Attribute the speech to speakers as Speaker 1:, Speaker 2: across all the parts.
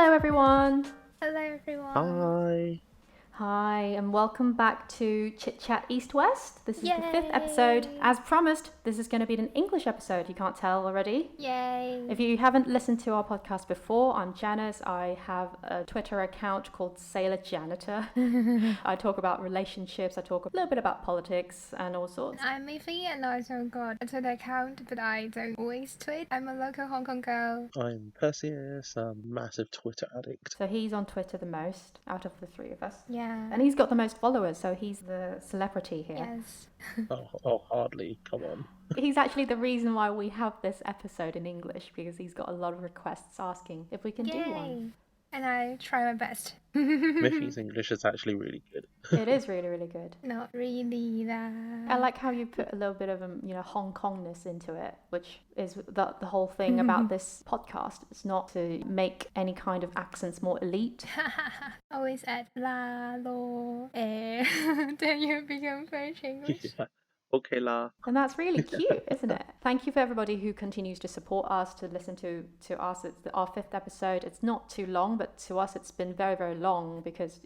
Speaker 1: Hello everyone!
Speaker 2: Hello everyone.
Speaker 3: Hi.
Speaker 1: Hi and welcome back to Chit Chat East West. This is the 5th episode.
Speaker 2: Yay.
Speaker 1: As promised, this is going to be an English episode, you can't tell already.
Speaker 2: Yay.
Speaker 1: If you haven't listened to our podcast before, I'm Janice. I have a Twitter account called Sailor Janitor. I talk about relationships, I talk a little bit about politics and all sorts.
Speaker 2: I'm Miffy and I also got a Twitter account, but I don't always tweet. I'm a local Hong Kong girl.
Speaker 3: I'm Perseus, a massive Twitter addict.
Speaker 1: So he's on Twitter the most out of the three of us.
Speaker 2: Yeah.
Speaker 1: And he's got the most followers, so he's the celebrity here.
Speaker 2: Yes.
Speaker 3: Oh, hardly. Come on.
Speaker 1: He's actually the reason why we have this episode in English, because he's got a lot of requests asking if we can do one.
Speaker 2: And I try my best.
Speaker 3: Miffy's English is actually really good.
Speaker 1: It is really, really good.
Speaker 2: Not really that.
Speaker 1: I like how you put a little bit of Hong Kongness into it, which is the whole thing about this podcast. It's not to make any kind of accents more elite.
Speaker 2: Always add la, lo, eh. Then you become French English.
Speaker 3: Yeah. Okay la.
Speaker 1: And that's really cute, isn't it? Thank you for everybody who continues to support us, to listen to us. It's our 5th episode. It's not too long, but to us it's been very, very long because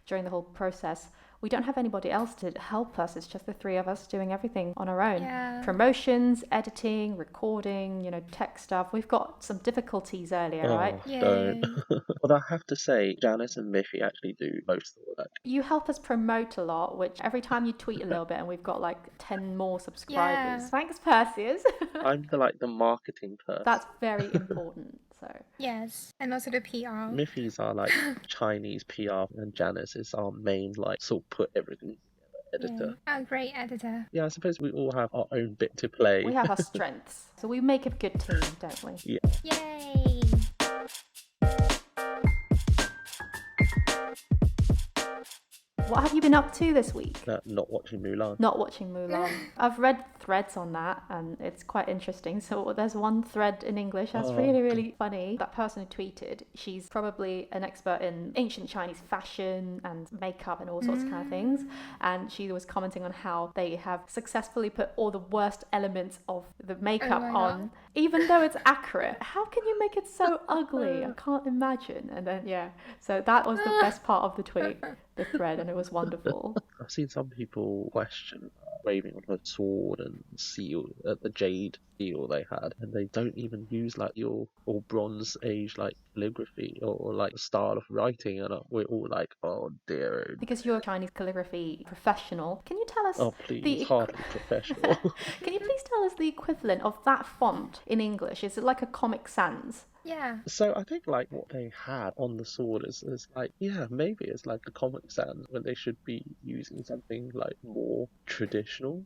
Speaker 1: during the whole process, we don't have anybody else to help us. It's just the three of us doing everything on our own.
Speaker 2: Yeah.
Speaker 1: Promotions, editing, recording, tech stuff. We've got some difficulties earlier, right?
Speaker 3: Don't. But I have to say, Janice and Miffy actually do most of the work.
Speaker 1: You help us promote a lot, which every time you tweet a little bit and we've got like 10 more subscribers.
Speaker 2: Yeah.
Speaker 1: Thanks, Perseus.
Speaker 3: I'm the marketing person.
Speaker 1: That's very important. So
Speaker 2: Yes. And also the PR.
Speaker 3: Miffy's our Chinese PR, and Janice is our main sort of put everything together editor.
Speaker 2: Our great editor.
Speaker 3: Yeah, I suppose we all have our own bit to play.
Speaker 1: we have our strengths. So we make a good team, don't we?
Speaker 3: Yeah.
Speaker 2: Yay.
Speaker 1: What have you been up to this week?
Speaker 3: Not watching Mulan.
Speaker 1: Not watching Mulan. I've read threads on that and it's quite interesting. So there's one thread in English that's really, really funny. That person who tweeted, she's probably an expert in ancient Chinese fashion and makeup and all sorts of kind of things. And she was commenting on how they have successfully put all the worst elements of the makeup on, even though it's accurate. How can you make it so ugly? I can't imagine. And then, so that was the best part of the tweet, the thread, and it was wonderful.
Speaker 3: I've seen some people question waving on her sword and seal, the jade seal they had, and they don't even use your or Bronze Age calligraphy or style of writing, and we're all like, oh dear.
Speaker 1: Because you're a Chinese calligraphy professional, can you tell us?
Speaker 3: Oh please, hardly professional.
Speaker 1: Can you please tell us the equivalent of that font in English? Is it like a Comic Sans?
Speaker 2: Yeah.
Speaker 3: So I think what they had on the sword is maybe it's like a Comic Sans when they should be using something more traditional.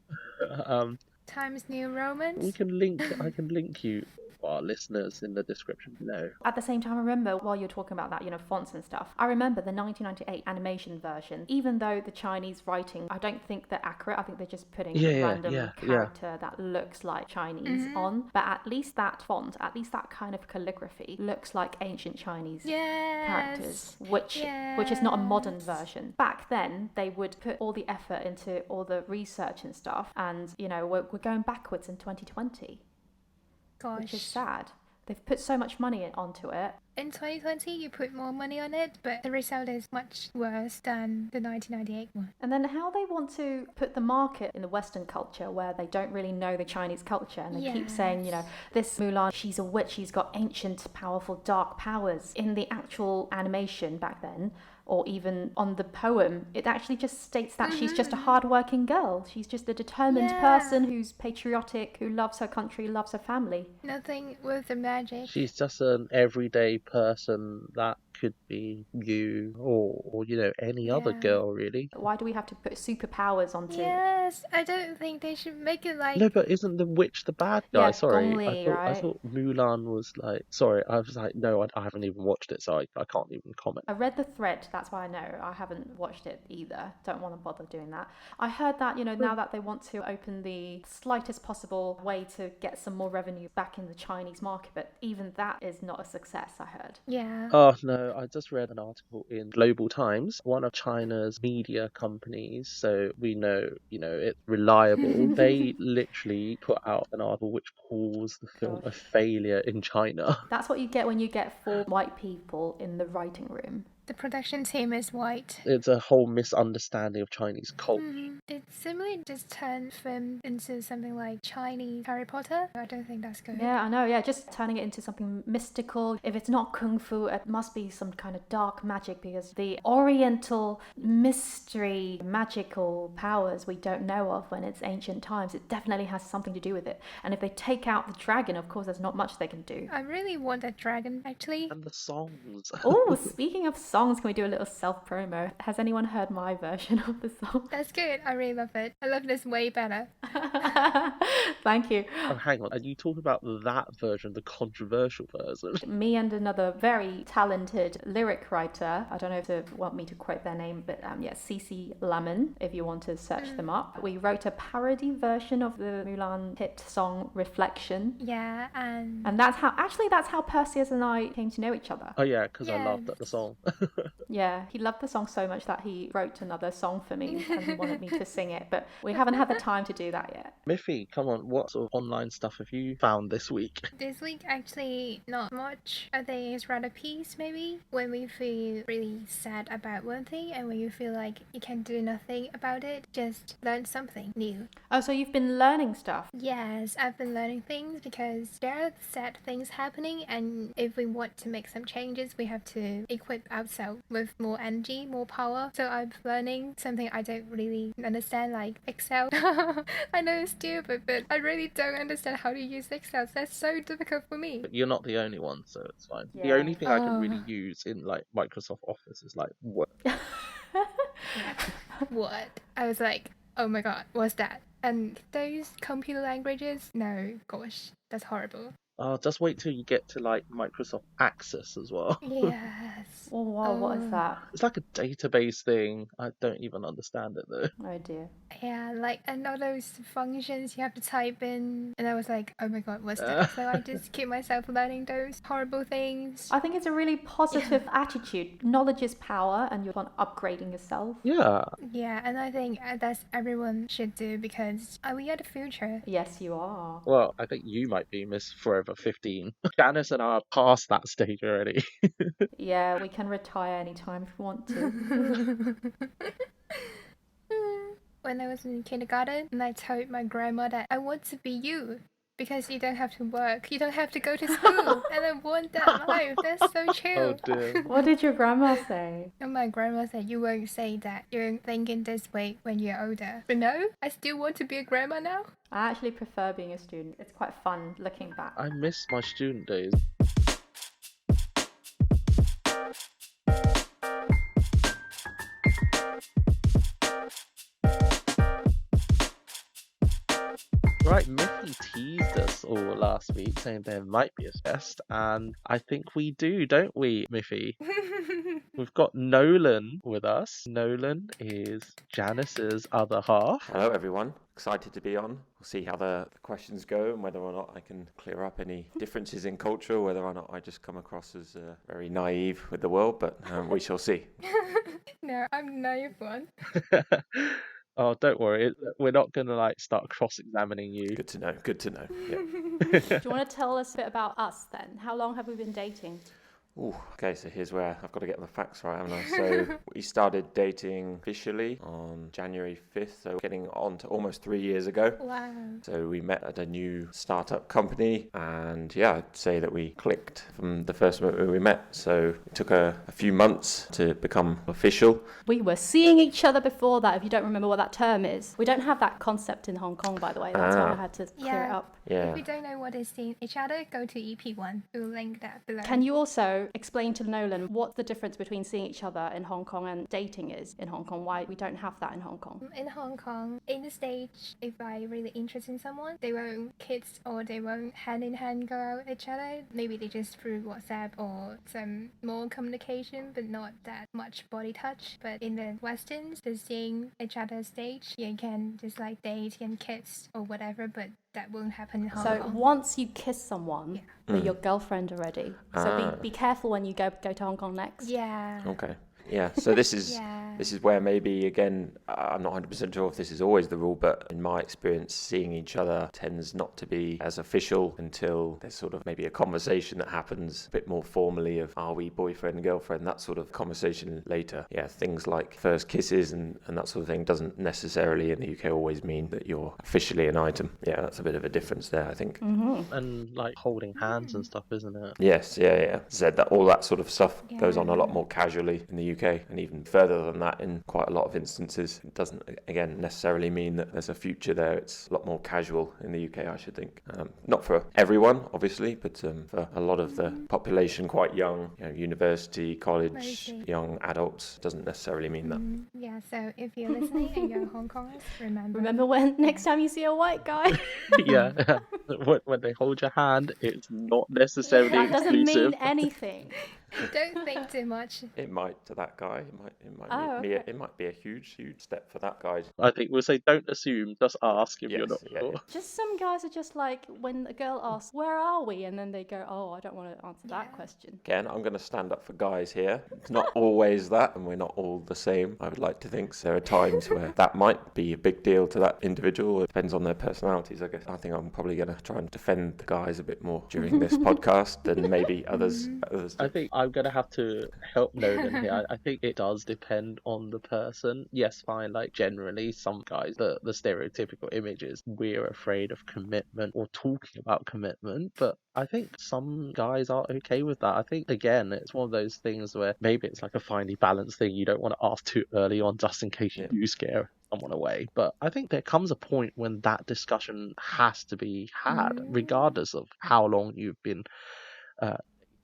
Speaker 2: Times New Roman.
Speaker 3: I can link you, our listeners, in the description below.
Speaker 1: At the same time, I remember while you're talking about that, fonts and stuff, I remember the 1998 animation version. Even though the Chinese writing, I don't think they're accurate. I think they're just putting a random character that looks like Chinese on. But at least that font, at least that kind of calligraphy looks like ancient Chinese characters, which is not a modern version. Back then, they would put all the effort into all the research and stuff. And, we're going backwards in 2020.
Speaker 2: Gosh.
Speaker 1: Which is sad. They've put so much money onto it.
Speaker 2: In 2020, you put more money on it, but the result is much worse than the 1998 one.
Speaker 1: And then how they want to put the market in the Western culture where they don't really know the Chinese culture, and they keep saying, this Mulan, she's a witch, she's got ancient, powerful, dark powers. In the actual animation back then, or even on the poem, it actually just states that she's just a hard-working girl. She's just a determined person who's patriotic, who loves her country, loves her family.
Speaker 2: Nothing with the magic.
Speaker 3: She's just an everyday person that could be you or any other girl, really.
Speaker 1: Why do we have to put superpowers onto?
Speaker 2: Yes, I don't think they should make it
Speaker 3: No, but isn't the witch the bad guy? Sorry,
Speaker 1: Gongli,
Speaker 3: I thought Mulan was sorry, I was no, I haven't even watched it, so I can't even comment.
Speaker 1: I read the thread, that's why I know. I haven't watched it either. Don't want to bother doing that. I heard that, now that they want to open the slightest possible way to get some more revenue back in the Chinese market, but even that is not a success, I heard.
Speaker 2: Yeah.
Speaker 3: Oh no, So I just read an article in Global Times, one of China's media companies, so we know, it's reliable. They literally put out an article which calls the film a failure in China.
Speaker 1: That's what you get when you get 4 white people in the writing room.
Speaker 2: The production team is white.
Speaker 3: It's a whole misunderstanding of Chinese culture.
Speaker 2: It similarly just turned film into something like Chinese Harry Potter. I don't think that's good.
Speaker 1: Yeah, I know, yeah, just turning it into something mystical. If it's not kung fu, it must be some kind of dark magic, because the oriental mystery, magical powers we don't know of when it's ancient times, it definitely has something to do with it. And if they take out the dragon, of course, there's not much they can do.
Speaker 2: I really want that dragon, actually.
Speaker 3: And the songs.
Speaker 1: Oh, speaking of songs, can we do a little self-promo? Has anyone heard my version of the song?
Speaker 2: That's good. I really love it. I love this way better.
Speaker 1: Thank you.
Speaker 3: Oh, hang on. Are you talking about that version, the controversial version?
Speaker 1: Me and another very talented lyric writer, I don't know if you want me to quote their name, but CC Lemon, if you want to search them up. We wrote a parody version of the Mulan hit song Reflection.
Speaker 2: Yeah,
Speaker 1: And that's how Perseus and I came to know each other.
Speaker 3: Oh yeah, because I
Speaker 2: Yes.
Speaker 3: laughed at the song.
Speaker 1: Yeah, he loved the song so much that he wrote another song for me and he wanted me to sing it, but we haven't had the time to do that yet.
Speaker 3: Miffy, come on, what sort of online stuff have you found this week?
Speaker 2: This week, actually, not much. I think it's rather peace, maybe. When we feel really sad about one thing and when you feel like you can do nothing about it, just learn something new.
Speaker 1: Oh, so you've been learning stuff?
Speaker 2: Yes, I've been learning things because there are sad things happening, and if we want to make some changes, we have to equip ourselves with more energy, more power. So I'm learning something I don't really understand, like Excel. I know it's stupid, but I really don't understand how to use Excel. That's so difficult for me.
Speaker 3: But you're not the only one, so it's fine. The
Speaker 1: Yeah.
Speaker 3: only thing I can really use in like Microsoft Office is like Word.
Speaker 2: What? I was like, oh my god, what's that? And those computer languages? No, gosh, that's horrible.
Speaker 3: Just wait till you get to like Microsoft Access as well.
Speaker 2: Yes.
Speaker 1: Oh, wow, what is that?
Speaker 3: It's like a database thing. I don't even understand it though.
Speaker 1: Oh dear.
Speaker 2: Yeah, like, and all those functions you have to type in, and I was like, oh my god, what's that? So I just keep myself learning those horrible things.
Speaker 1: I think it's a really positive attitude. Knowledge is power and you're on upgrading yourself.
Speaker 3: Yeah.
Speaker 2: Yeah, and I think that's everyone should do because we are the future.
Speaker 1: Yes, you are.
Speaker 3: Well, I think you might be Miss Forever 15. Janice and I are past that stage already.
Speaker 1: Yeah, we can retire anytime if we want to.
Speaker 2: When I was in kindergarten, and I told my grandma that I want to be you. Because you don't have to work, you don't have to go to school, and I want that life. That's so true.
Speaker 3: Oh dear.
Speaker 1: What did your grandma say?
Speaker 2: And my grandma said, you won't say that. You're thinking this way when you're older. But no, I still want to be a grandma now.
Speaker 1: I actually prefer being a student. It's quite fun looking back.
Speaker 3: I miss my student days. Right, Miffy teased us all last week saying there might be a guest, and I think we do, don't we, Miffy? We've got Nolan with us. Nolan is Janice's other half.
Speaker 4: Hello, everyone. Excited to be on. We'll see how the questions go and whether or not I can clear up any differences in culture, whether or not I just come across as very naive with the world, but we shall see.
Speaker 2: No, I'm the naive one.
Speaker 3: Oh, don't worry. We're not going to like start cross-examining you.
Speaker 4: Good to know. Good to know. Yeah.
Speaker 1: Do you want to tell us a bit about us then? How long have we been dating?
Speaker 4: Ooh, okay, so here's where I've got to get the facts right, haven't I? So we started dating officially on January 5th, so getting on to almost 3 years ago.
Speaker 2: Wow.
Speaker 4: So we met at a new startup company, and yeah, I'd say that we clicked from the first moment we met. So it took a few months to become official.
Speaker 1: We were seeing each other before that, if you don't remember what that term is. We don't have that concept in Hong Kong, by the way. That's why I had to clear it up.
Speaker 4: Yeah.
Speaker 2: If you don't know what is seeing each other, go to EP1. We'll link that below.
Speaker 1: Can you also explain to Nolan what the difference between seeing each other in Hong Kong and dating is in Hong Kong? Why we don't have that in Hong Kong?
Speaker 2: In Hong Kong, in the stage, if I really interested in someone, they won't kiss or they won't hand in hand go out with each other. Maybe they just through WhatsApp or some more communication, but not that much body touch. But in the Westerns, the seeing each other stage, you can just like date and kiss or whatever, but that won't happen in Hong
Speaker 1: So
Speaker 2: Kong.
Speaker 1: once you kiss someone, they're your girlfriend already. So be careful when you go to Hong Kong next.
Speaker 2: Yeah.
Speaker 4: Okay. Yeah, so this is
Speaker 2: Yeah.
Speaker 4: this is where maybe, again, I'm not 100% sure if this is always the rule, but in my experience, seeing each other tends not to be as official until there's sort of maybe a conversation that happens a bit more formally of, are we boyfriend and girlfriend, that sort of conversation later. Yeah, things like first kisses and that sort of thing doesn't necessarily in the UK always mean that you're officially an item. Yeah, that's a bit of a difference there, I think.
Speaker 3: And like holding hands and stuff, isn't it?
Speaker 4: Yes, yeah. Said that all that sort of stuff goes on a lot
Speaker 2: Yeah.
Speaker 4: more casually in the UK, and even further than that in quite a lot of instances. It doesn't, again, necessarily mean that there's a future there. It's a lot more casual in the UK, I should think. Not for everyone, obviously, but for a lot of the population, quite young, university, college, young adults, doesn't necessarily mean that.
Speaker 2: Yeah, so if you're listening and you're Hong Kongers,
Speaker 1: Remember when next time you see a white guy?
Speaker 3: Yeah. When they hold your hand, it's not necessarily
Speaker 1: That doesn't
Speaker 3: exclusive.
Speaker 1: mean anything.
Speaker 2: Don't think too much.
Speaker 4: It might to that guy. It might be a huge step for that guy.
Speaker 3: I think we'll say don't assume, just ask if you're not
Speaker 4: Yeah.
Speaker 3: sure.
Speaker 1: Just some guys are just like, when a girl asks, where are we? And then they go, oh, I don't want to answer that question.
Speaker 4: Again, I'm going to stand up for guys here. It's not always that, and we're not all the same, I would like to think. So there are times where that might be a big deal to that individual. It depends on their personalities, I guess. I think I'm probably going to try and defend the guys a bit more during this podcast than maybe others do.
Speaker 3: I think I'm going to have to help Nolan here. I think it does depend on the person. Yes, fine, like generally some guys, the stereotypical image is we're afraid of commitment or talking about commitment, but I think some guys are okay with that. I think, again, it's one of those things where maybe it's like a finely balanced thing. You don't want to ask too early on just in case you do scare someone away. But I think there comes a point when that discussion has to be had, regardless of how long you've been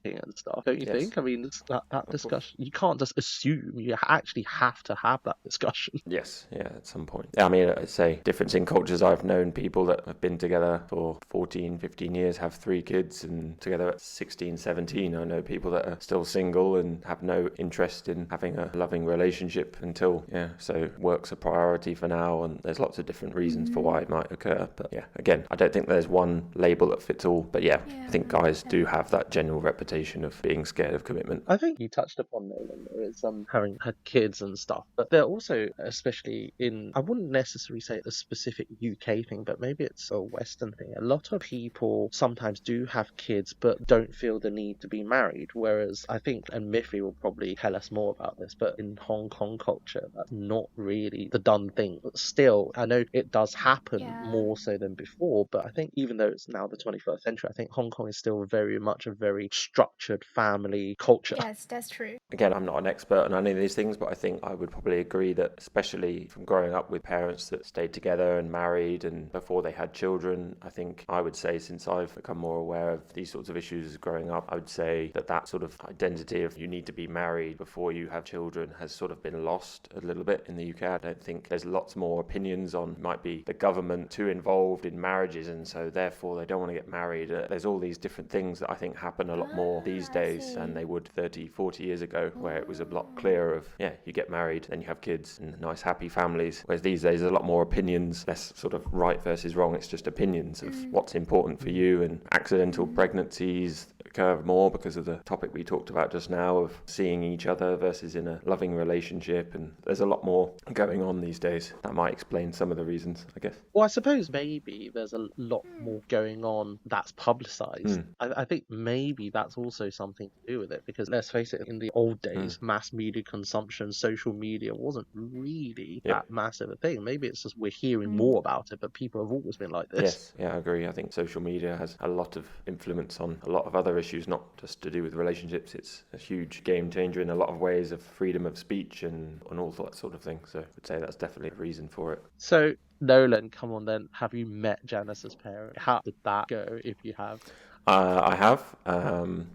Speaker 3: dating and stuff. Don't you think? I mean, it's that discussion, you can't just assume. You actually have to have that discussion.
Speaker 4: Yes, at some point. I mean, I'd say difference in cultures. I've known people that have been together for 14, 15 years, have 3 kids, and together at 16, 17. I know people that are still single and have no interest in having a loving relationship until, so work's a priority for now, and there's lots of different reasons for why it might occur. But again, I don't think there's one label that fits all. But I think guys do have that general reputation of being scared of commitment.
Speaker 3: I think you touched upon Nolan, it's having had kids and stuff, but they're also, especially in, I wouldn't necessarily say a specific UK thing, but maybe it's a Western thing. A lot of people sometimes do have kids but don't feel the need to be married, whereas I think, and Miffy will probably tell us more about this, but in Hong Kong culture, that's not really the done thing. But still, I know it does happen more so than before, but I think even though it's now the 21st century, I think Hong Kong is still very much a very structured family culture.
Speaker 2: Yes, that's true.
Speaker 4: Again, I'm not an expert on any of these things, but I think I would probably agree that, especially from growing up with parents that stayed together and married and before they had children, I think I would say, since I've become more aware of these sorts of issues growing up, I would say that sort of identity of you need to be married before you have children has sort of been lost a little bit in the UK. I don't think there's lots more opinions on, might be the government too involved in marriages and so therefore they don't want to get married. There's all these different things that I think happen a lot more these days than they would 30, 40 years ago, where it was a lot clearer of, you get married, then you have kids and nice happy families. Whereas these days there's a lot more opinions, less sort of right versus wrong. It's just opinions of what's important for you, and accidental pregnancies occur more because of the topic we talked about just now of seeing each other versus in a loving relationship, and there's a lot more going on these days. That might explain some of the reasons, I guess.
Speaker 3: Well, I suppose maybe there's a lot more going on that's publicised. I think maybe that's also something to do with it, because let's face it, in the old days, mass media consumption, social media wasn't really that massive a thing. Maybe it's just we're hearing more about it, but people have always been like this.
Speaker 4: Yes, I agree. I think social media has a lot of influence on a lot of other issues, not just to do with relationships. It's a huge game changer in a lot of ways of freedom of speech and all that sort of thing. So I would say that's definitely a reason for it.
Speaker 3: So, Nolan, come on then. Have you met Janice's parents? How did that go, if you have?
Speaker 4: I have.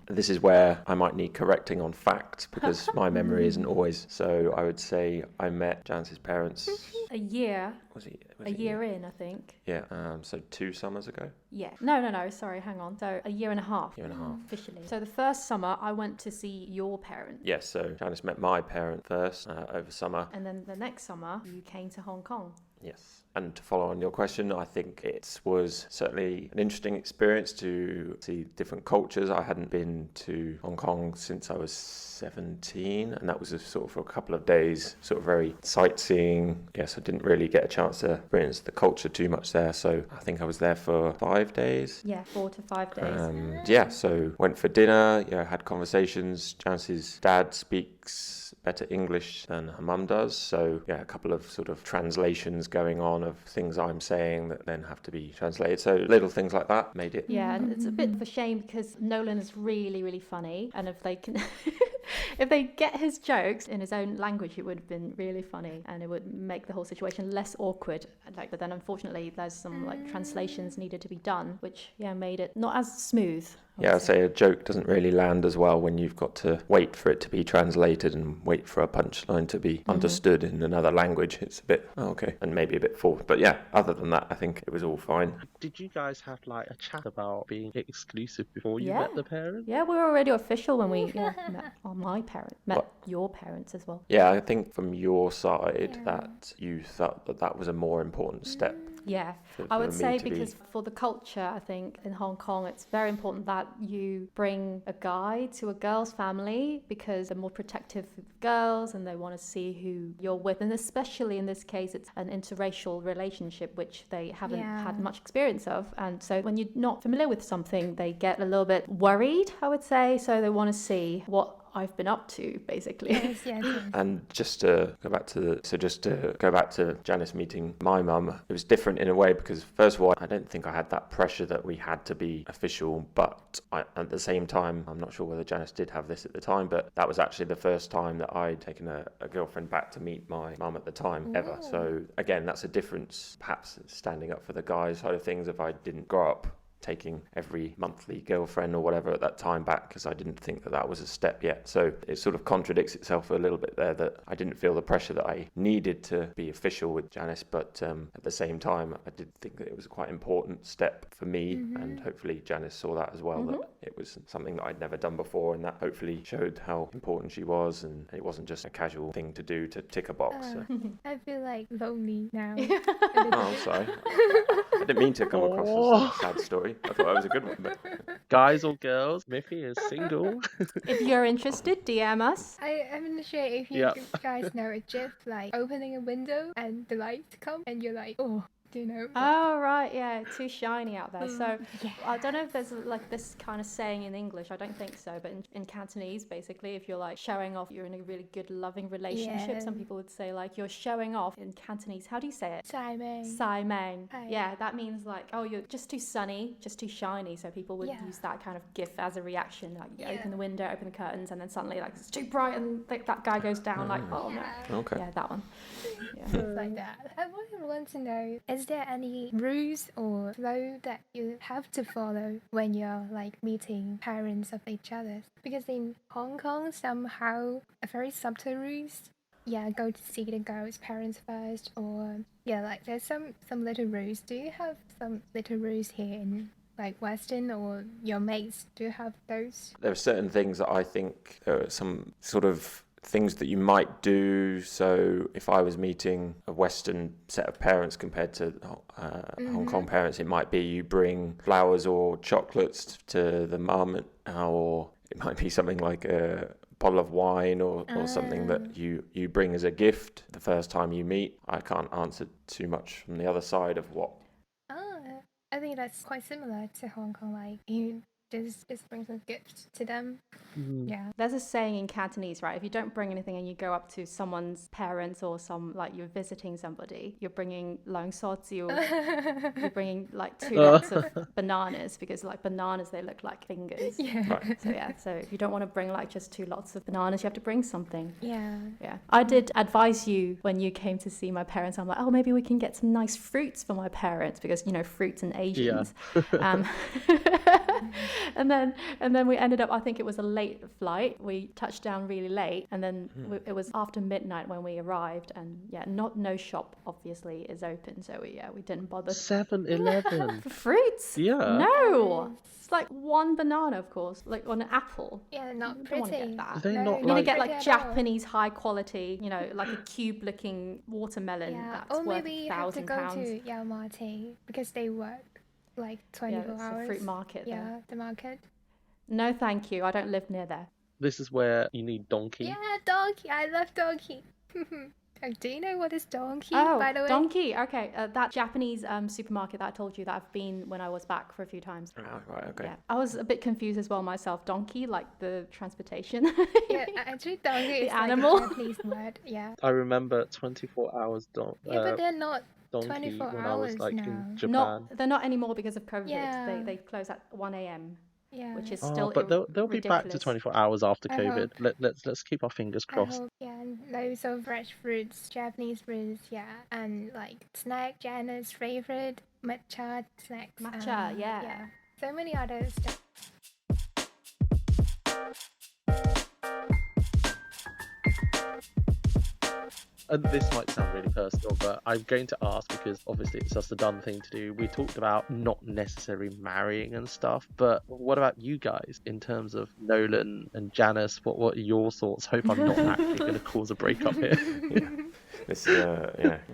Speaker 4: This is where I might need correcting on fact because my memory isn't always. So I would say I met Janice's parents.
Speaker 1: A year.
Speaker 4: Was it
Speaker 1: a year in, I think.
Speaker 4: Yeah. So 2 summers ago.
Speaker 1: Yeah. No. Sorry, hang on. So a year and a half. Officially. So the first summer I went to see your parents.
Speaker 4: Yes. So Janice met my parent first over summer.
Speaker 1: And then the next summer you came to Hong Kong.
Speaker 4: Yes. And to follow on your question, I think it was certainly an interesting experience to see different cultures. I hadn't been to Hong Kong since I was 17, and that was sort of for a couple of days, sort of very sightseeing. Yes, I didn't really get a chance to experience the culture too much there, so I think I was there for 5 days.
Speaker 1: Yeah, 4 to 5 days.
Speaker 4: Yeah, so went for dinner, had conversations. Janice's dad speaks better English than her mum does, so a couple of sort of translations going on of things I'm saying that then have to be translated, so little things like that made it.
Speaker 1: Yeah, and it's a bit of a shame because Nolan is really, really funny, and if they can if they get his jokes in his own language, it would have been really funny and it would make the whole situation less awkward. But then unfortunately there's some translations needed to be done, which made it not as smooth.
Speaker 4: I'd say a joke doesn't really land as well when you've got to wait for it to be translated and wait for a punchline to be understood in another language. It's a bit, okay, and maybe a bit forward. But other than that, I think it was all fine.
Speaker 3: Did you guys have like a chat about being exclusive before you met the parents?
Speaker 1: Yeah, we were already official when we met my parents, met your parents as well.
Speaker 4: Yeah, I think from your side that you thought that was a more important step.
Speaker 1: Yeah, I would say because for the culture, I think in Hong Kong, it's very important that you bring a guy to a girl's family because they're more protective of girls and they want to see who you're with. And especially in this case, it's an interracial relationship, which they haven't had much experience of. And so when you're not familiar with something, they get a little bit worried, I would say. So they want to see what I've been up to, basically.
Speaker 2: Yes.
Speaker 4: And just to go back to Janice meeting my mum, it was different in a way because first of all, I don't think I had that pressure that we had to be official, but at the same time, I'm not sure whether Janice did have this at the time, but that was actually the first time that I'd taken a girlfriend back to meet my mum at the time ever. So again, that's a difference, perhaps standing up for the guys side of things if I didn't grow up taking every monthly girlfriend or whatever at that time back because I didn't think that was a step yet. So it sort of contradicts itself a little bit there that I didn't feel the pressure that I needed to be official with Janice, but at the same time I did think that it was a quite important step for me and hopefully Janice saw that as well, that it was something that I'd never done before and that hopefully showed how important she was and it wasn't just a casual thing to do to tick a box. So.
Speaker 2: I feel like lonely now.
Speaker 4: Oh, sorry. I didn't mean to come across as a sad story. I thought that was a good one. But...
Speaker 3: Guys or girls, Miffy is single.
Speaker 1: If you're interested, DM us.
Speaker 2: I'm not sure if you guys know a GIF, like opening a window and the lights come and you're like, oh.
Speaker 1: Oh, right, yeah, too shiny out there. So I don't know if there's like this kind of saying in English. I don't think so. But in Cantonese, basically, if you're like showing off you're in a really good, loving relationship, some people would say like you're showing off in Cantonese. How do you say it?
Speaker 2: Sai Meng.
Speaker 1: Sai Meng. Yeah, that means like, oh, you're just too sunny, just too shiny. So people would use that kind of gif as a reaction. Like you open the window, open the curtains, and then suddenly like it's too bright and that guy goes down like, oh no.
Speaker 4: Okay.
Speaker 1: Yeah, that one.
Speaker 2: Things like that. I want to know, is there any rules or flow that you have to follow when you're like meeting parents of each other? Because in Hong Kong, somehow a very subtle rules. Go to see the girl's parents first, or like there's some little rules. Do you have some little rules here in like Western, or your mates? Do you have those?
Speaker 4: There are certain things that I think are some sort of things that you might do. So if I was meeting a Western set of parents compared to Hong Kong parents, it might be you bring flowers or chocolates to the mum, or it might be something like a bottle of wine or something that you bring as a gift the first time you meet. I can't answer too much from the other side of what.
Speaker 2: I think that's quite similar to Hong Kong, like you just bring some gifts to them.
Speaker 1: There's a saying in Cantonese, right? If you don't bring anything and you go up to someone's parents or like you're visiting somebody, you're bringing long soziu, you're bringing like 2 lots of bananas, because like bananas, they look like fingers. So if you don't want to bring like just 2 lots of bananas, you have to bring something. I did advise you when you came to see my parents. I'm like, oh, maybe we can get some nice fruits for my parents, because fruits and Asians. and then we ended up, I think it was a late flight. We touched down really late, and then it was after midnight when we arrived, and no shop obviously is open, so we didn't bother.
Speaker 3: 7-Eleven.
Speaker 1: For fruits?
Speaker 3: Yeah.
Speaker 1: No. It's like one banana, of course, like on an apple.
Speaker 2: Yeah, not
Speaker 1: You don't
Speaker 2: pretty.
Speaker 1: want to get that.
Speaker 3: They
Speaker 2: No,
Speaker 3: not
Speaker 1: You want to
Speaker 3: like
Speaker 1: get
Speaker 2: pretty
Speaker 1: like
Speaker 2: at all.
Speaker 1: Japanese high quality, like a cube-looking watermelon
Speaker 2: Yeah,
Speaker 1: that's
Speaker 2: or
Speaker 1: worth
Speaker 2: maybe you have to go
Speaker 1: £1,000.
Speaker 2: to Yao Ma Tei because they work like 24
Speaker 1: it's
Speaker 2: hours.
Speaker 1: a fruit market there.
Speaker 2: Yeah, the market.
Speaker 1: No, thank you. I don't live near there.
Speaker 3: This is where you need donkey.
Speaker 2: Yeah, donkey. I love donkey. Do you know what is donkey,
Speaker 1: Oh,
Speaker 2: by the way?
Speaker 1: Donkey. Okay, that Japanese supermarket that I told you that I've been when I was back for a few times.
Speaker 4: Oh, right, okay.
Speaker 1: Yeah, I was a bit confused as well myself. Donkey, like the transportation.
Speaker 2: Yeah, actually, donkey is
Speaker 1: animal.
Speaker 2: like a Japanese word. Yeah.
Speaker 3: I remember 24 hours
Speaker 2: Yeah, but they're not
Speaker 3: donkey
Speaker 2: 24
Speaker 3: when I was
Speaker 2: hours
Speaker 3: like
Speaker 2: now.
Speaker 3: in Japan.
Speaker 1: They're not anymore because of COVID.
Speaker 2: Yeah.
Speaker 1: They close at 1 a.m.
Speaker 2: Yeah.
Speaker 1: which is
Speaker 3: Oh,
Speaker 1: still
Speaker 3: but they'll be back to
Speaker 1: ridiculous.
Speaker 3: 24 hours after
Speaker 2: I
Speaker 3: COVID.
Speaker 2: hope.
Speaker 3: Let's keep our fingers
Speaker 2: I
Speaker 3: crossed.
Speaker 2: hope, yeah, and loads of fresh fruits, Japanese fruits, yeah, and like snack, Janice's favorite matcha snacks.
Speaker 1: Matcha, yeah.
Speaker 2: So many other stuff.
Speaker 3: And this might sound really personal, but I'm going to ask because obviously it's just a done thing to do. We talked about not necessarily marrying and stuff, but what about you guys in terms of Nolan and Janice? What are your thoughts? Hope I'm not actually going to cause a breakup here.
Speaker 4: This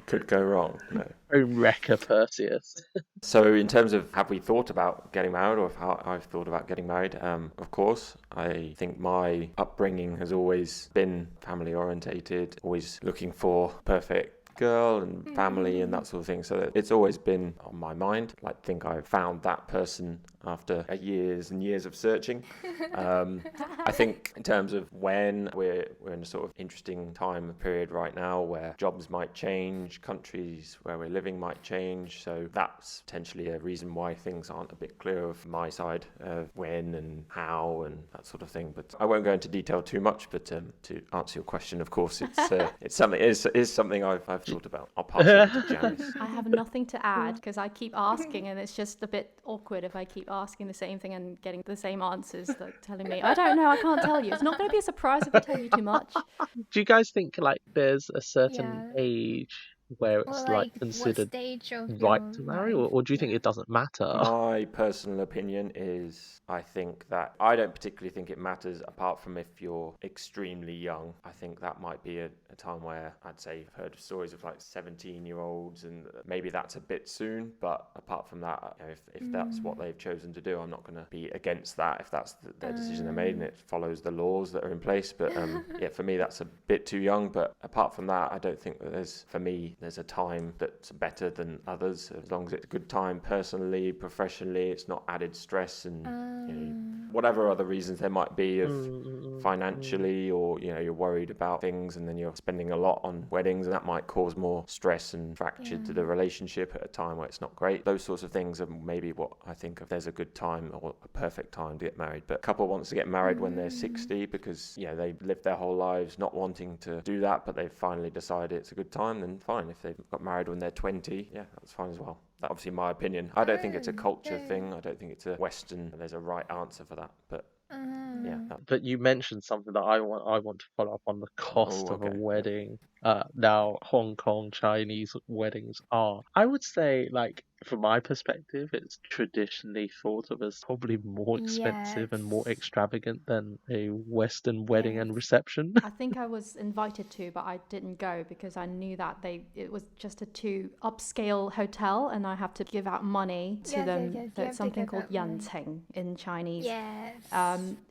Speaker 4: could go wrong. No.
Speaker 3: Home wrecker Perseus.
Speaker 4: So in terms of have we thought about getting married or how I've thought about getting married, of course, I think my upbringing has always been family orientated, always looking for perfect girl and family and that sort of thing. So it's always been on my mind. I think I found that person after years and years of searching. I think in terms of when we're in a sort of interesting time period right now where jobs might change, countries where we're living might change. So that's potentially a reason why things aren't a bit clear of my side of when and how and that sort of thing. But I won't go into detail too much. But to answer your question, of course, it's something is something I've thought about. I'll pass it on to Janice.
Speaker 1: I have nothing to add because I keep asking and it's just a bit awkward if I keep asking the same thing and getting the same answers, like telling me, I don't know, I can't tell you. It's not going to be a surprise if I tell you too much.
Speaker 3: Do you guys think like there's a certain
Speaker 2: Yeah.
Speaker 3: age where
Speaker 2: Or
Speaker 3: it's
Speaker 2: like
Speaker 3: considered
Speaker 2: what stage of
Speaker 3: right
Speaker 2: your
Speaker 3: to marry,
Speaker 2: life?
Speaker 3: or do you think it doesn't matter?
Speaker 4: My personal opinion is I think that I don't particularly think it matters apart from if you're extremely young. I think that might be a time where I'd say I've heard stories of like 17-year-olds and maybe that's a bit soon. But apart from that, if that's what they've chosen to do, I'm not going to be against that if that's their decision they made and it follows the laws that are in place. But for me, that's a bit too young. But apart from that, I don't think that there's a time that's better than others as long as it's a good time personally, professionally, it's not added stress and whatever other reasons there might be of financially or you're worried about things and then you're spending a lot on weddings and that might cause more stress and fracture to the relationship at a time where it's not great. Those sorts of things are maybe what I think of there's a good time or a perfect time to get married. But a couple wants to get married when they're 60 because they lived their whole lives not wanting to do that, but they've finally decided it's a good time, then fine. If they've got married when they're 20, that's fine as well. That's obviously my opinion. I don't think it's a culture thing. I don't think it's a Western. There's a right answer for that. But
Speaker 3: But you mentioned something that I want to follow up on, the cost of a wedding. Now Hong Kong Chinese weddings are, I would say, like from my perspective, it's traditionally thought of as probably more expensive and more extravagant than a Western wedding and reception.
Speaker 1: I think I was invited to, but I didn't go because I knew that it was just a too upscale hotel and I have to give out money to them.
Speaker 2: Yes,
Speaker 1: So it's something called yanting in Chinese.
Speaker 2: Yes.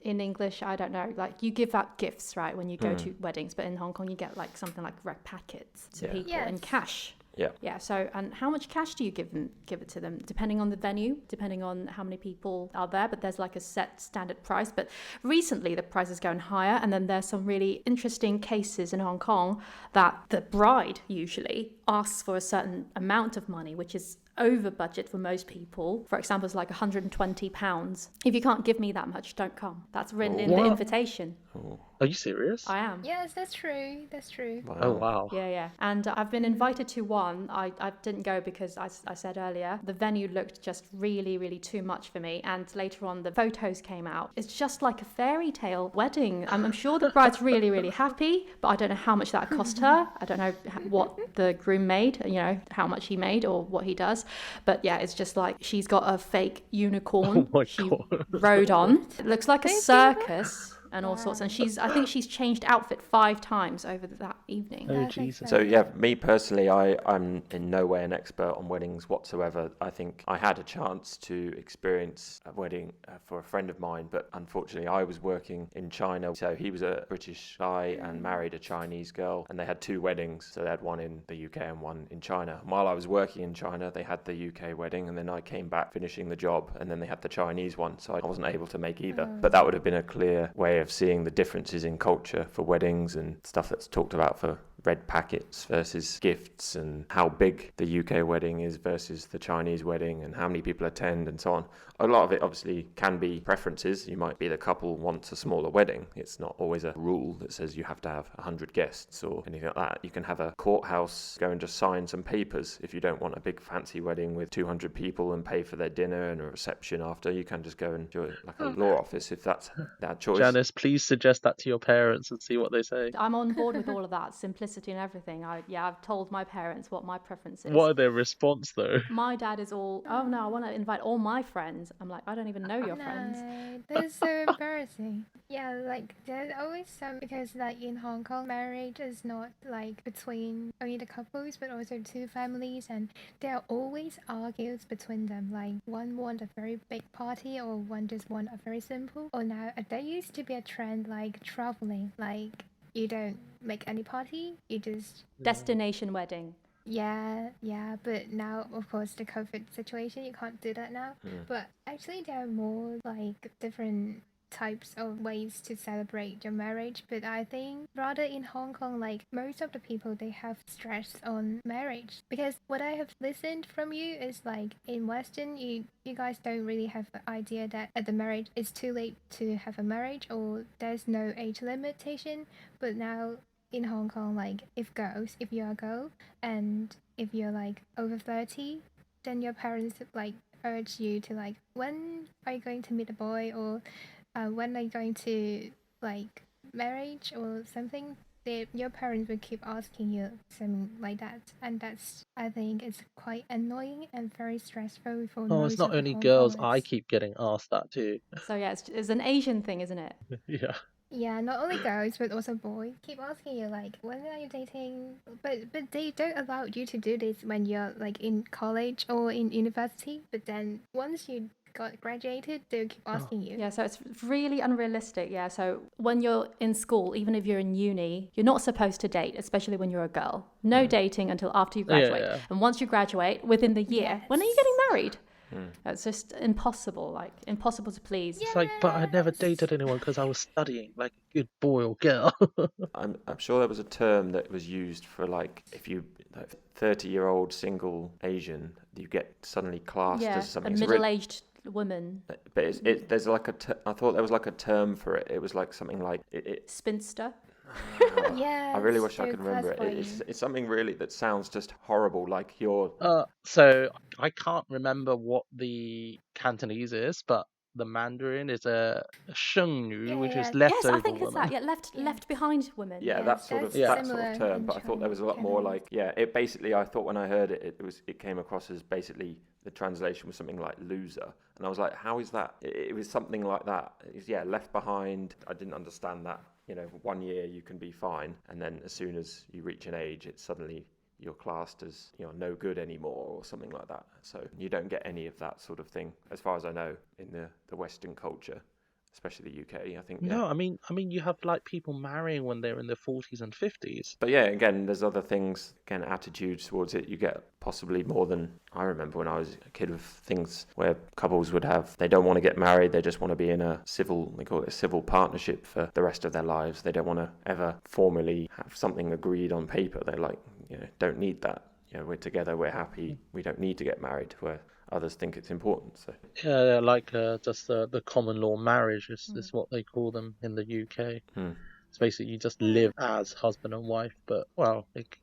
Speaker 1: In English, I don't know, like you give out gifts, right, when you go to weddings, but in Hong Kong you get like something like red packets to people in cash. Yeah. So, and how much cash do you give it to them? Depending on the venue, depending on how many people are there, but there's like a set standard price. But recently the price is going higher, and then there's some really interesting cases in Hong Kong that the bride usually asks for a certain amount of money, which is over budget for most people. For example, it's like £120. If you can't give me that much, don't come. That's written in the invitation.
Speaker 3: Are you serious?
Speaker 1: I am.
Speaker 2: Yes, that's true. That's true.
Speaker 4: Wow.
Speaker 3: Oh, wow.
Speaker 1: Yeah. And I've been invited to one. I didn't go because I said earlier, the venue looked just really, really too much for me. And later on, the photos came out. It's just like a fairy tale wedding. I'm sure the bride's really, really happy, but I don't know how much that cost her. I don't know what the groom made, how much he made or what he does. But yeah, it's just like she's got a fake unicorn she rode on. It looks like a circus. And all sorts. And I think she's changed outfit 5 times over that evening.
Speaker 3: Oh, Jesus.
Speaker 4: So yeah, me personally, I'm in no way an expert on weddings whatsoever. I think I had a chance to experience a wedding for a friend of mine, but unfortunately I was working in China. So he was a British guy and married a Chinese girl, and they had 2 weddings. So they had one in the UK and one in China. While I was working in China, they had the UK wedding, and then I came back finishing the job, and then they had the Chinese one. So I wasn't able to make either. But that would have been a clear way of seeing the differences in culture for weddings and stuff that's talked about for red packets versus gifts, and how big the UK wedding is versus the Chinese wedding, and how many people attend and so on. A lot of it obviously can be preferences. You might be the couple wants a smaller wedding. It's not always a rule that says you have to have 100 guests or anything like that. You can have a courthouse, go and just sign some papers. If you don't want a big fancy wedding with 200 people and pay for their dinner and a reception after, you can just go and do it like a law office if that's that choice.
Speaker 3: Janice, please suggest that to your parents and see what they say.
Speaker 1: I'm on board with all of that, simplicity and everything. I've told my parents what my preference is.
Speaker 3: What are their response, though?
Speaker 1: My dad is all, oh no, I want to invite all my friends. I'm like, I don't even know your friends.
Speaker 2: That's so embarrassing. Yeah, like there's always some, because like in Hong Kong, marriage is not like between only the couples but also 2 families, and there are always arguments between them, like one want a very big party or one just want a very simple. Or now there used to be a trend like traveling, like you don't make any party, you just
Speaker 1: Destination wedding.
Speaker 2: Yeah, but now, of course, the COVID situation, you can't do that now. But actually, there are more like different types of ways to celebrate your marriage. But I think rather in Hong Kong, like most of the people, they have stress on marriage. Because what I have listened from you is like in Western, you guys don't really have the idea that at the marriage it's too late to have a marriage, or there's no age limitation. But now in Hong Kong, like if you're a girl and if you're like over 30, then your parents like urge you to like, when are you going to meet a boy, or when are you going to like marriage or something. Your parents will keep asking you something like that, and that's, I think, it's quite annoying and very stressful for most
Speaker 3: It's not
Speaker 2: of the
Speaker 3: only
Speaker 2: Hong
Speaker 3: girls.
Speaker 2: Kongers.
Speaker 3: I keep getting asked that too.
Speaker 1: So yeah, it's an Asian thing, isn't it?
Speaker 3: Yeah.
Speaker 2: Yeah, not only girls but also boys keep asking you like, when are you dating? But they don't allow you to do this when you're like in college or in university. But then once you got graduated, they'll keep asking you.
Speaker 1: Yeah, so it's really unrealistic. Yeah, so when you're in school, even if you're in uni, you're not supposed to date, especially when you're a girl. No dating until after you graduate.
Speaker 3: Yeah.
Speaker 1: And once you graduate, within the year,
Speaker 2: Yes.
Speaker 1: when are you getting married? It's just impossible, like impossible to please.
Speaker 3: It's like, but I never dated anyone because I was studying like a good boy or girl.
Speaker 4: I'm sure there was a term that was used for like if you 30-year-old single Asian, you get suddenly classed
Speaker 1: Yeah,
Speaker 4: as
Speaker 1: a
Speaker 4: something. It's
Speaker 1: middle-aged woman.
Speaker 4: But there's like I thought there was like a term for it. It was like something like
Speaker 1: Spinster.
Speaker 2: Yeah.
Speaker 4: I really wish I could remember it. It's something really that sounds just horrible. Like you're.
Speaker 3: So I can't remember what the Cantonese is, but the Mandarin is a shengnu, which is leftover
Speaker 1: Yes, I think it's
Speaker 3: woman.
Speaker 1: that. Yeah, left behind women.
Speaker 4: Yeah,
Speaker 2: Yes,
Speaker 4: that sort of
Speaker 2: that's
Speaker 4: term.
Speaker 2: similar
Speaker 4: But I thought there was a lot
Speaker 2: in
Speaker 4: more
Speaker 2: China.
Speaker 4: like it basically. I thought when I heard it, it came across as basically the translation was something like loser, and I was like, how is that? It was something like that. It was, left behind. I didn't understand that. 1 year you can be fine, and then as soon as you reach an age, it's suddenly you're classed as no good anymore or something like that. So you don't get any of that sort of thing, as far as I know, in the Western culture, especially the UK. I think.
Speaker 3: No, I mean you have like people marrying when they're in their 40s and 50s.
Speaker 4: But yeah, again, there's other things, attitudes towards it. You get possibly more than I remember when I was a kid, of things where couples would have, they don't want to get married, they just want to be in they call it a civil partnership for the rest of their lives. They don't want to ever formally have something agreed on paper. They're like, don't need that. we're together, we're happy, we don't need to get married, where others think it's important. So
Speaker 3: Yeah, like just the common law marriage is what they call them in the UK. It's basically you just live as husband and wife, but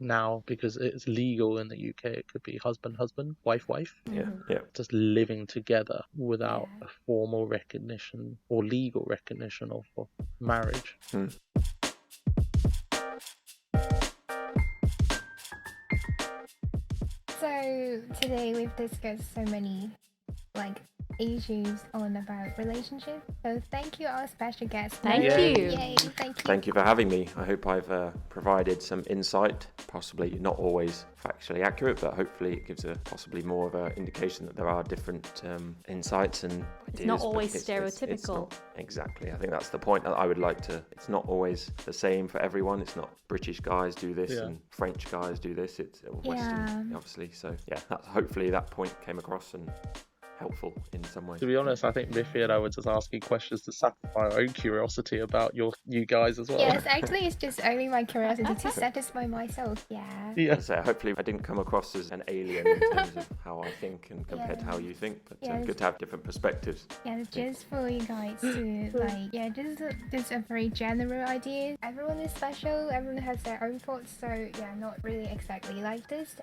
Speaker 3: now because it's legal in the UK, it could be husband, wife.
Speaker 4: yeah.
Speaker 3: Just living together without a formal recognition or legal recognition of marriage.
Speaker 2: So today we've discussed so many issues about relationships. So thank you, our special guest.
Speaker 1: Thank
Speaker 2: Nolan.
Speaker 1: you.
Speaker 2: Yay, thank you.
Speaker 4: Thank you for having me. I hope I've provided some insight, possibly not always factually accurate, but hopefully it gives possibly more of an indication that there are different insights and ideas.
Speaker 1: It's not always
Speaker 4: but
Speaker 1: stereotypical.
Speaker 4: It's not, exactly. I think that's the point. I would like to. It's not always the same for everyone. It's not British guys do this and French guys do this. It's Western, obviously. So hopefully that point came across and helpful in some way.
Speaker 3: To be honest, I think Miffy and I were just asking questions to satisfy our own curiosity about you guys as well.
Speaker 2: Yes, actually, it's just only my curiosity to satisfy myself. Yeah.
Speaker 4: So hopefully I didn't come across as an alien in terms of how I think and compared to how you think, but good to have different perspectives.
Speaker 2: Yeah, just for you guys to just a very general idea. Everyone is special, everyone has their own thoughts, so not really exactly like this.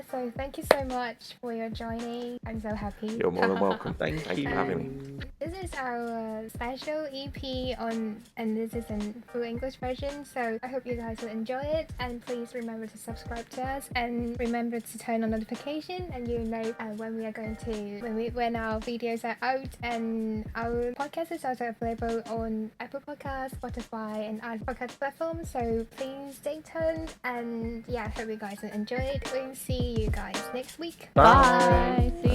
Speaker 2: So thank you so much for your joining. I'm so happy.
Speaker 4: You're more than welcome.
Speaker 3: Thank you
Speaker 4: for having me.
Speaker 2: This is our special EP and this is in full English version, so I hope you guys will enjoy it, and please remember to subscribe to us and remember to turn on notification, and when we are going to when our videos are out. And our podcast is also available on Apple Podcasts, Spotify, and other podcast platforms, so please stay tuned, and I hope you guys will enjoy it. We'll see you guys next week.
Speaker 1: Bye. See you.